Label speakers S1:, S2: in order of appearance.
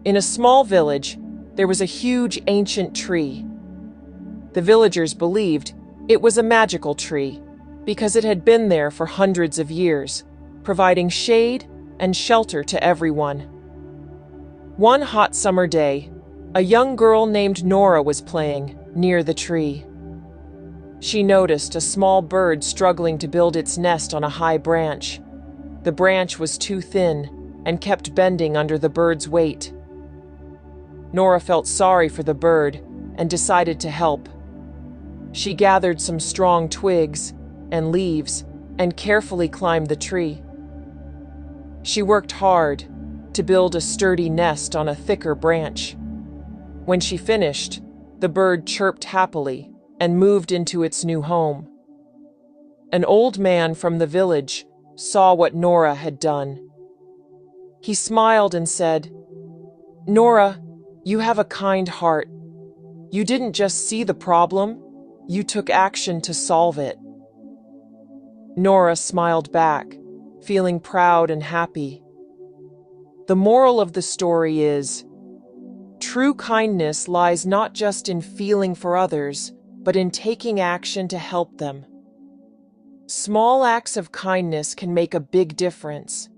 S1: In a small village, there was a huge ancient tree. The villagers believed it was a magical tree because it had been there for hundreds of years, providing shade and shelter to everyone. One hot summer day, a young girl named Norah was playing near the tree. She noticed a small bird struggling to build its nest on a high branch. The branch was too thin and kept bending under the bird's weight. Norah felt sorry for the bird and decided to help. She gathered some strong twigs and leaves and carefully climbed the tree. She worked hard to build a sturdy nest on a thicker branch. When she finished, the bird chirped happily and moved into its new home. An old man from the village saw what Norah had done. He smiled and said, "Norah, you have a kind heart. You didn't just see the problem, you took action to solve it." Norah smiled back, feeling proud and happy. The moral of the story is, true kindness lies not just in feeling for others, but in taking action to help them. Small acts of kindness can make a big difference,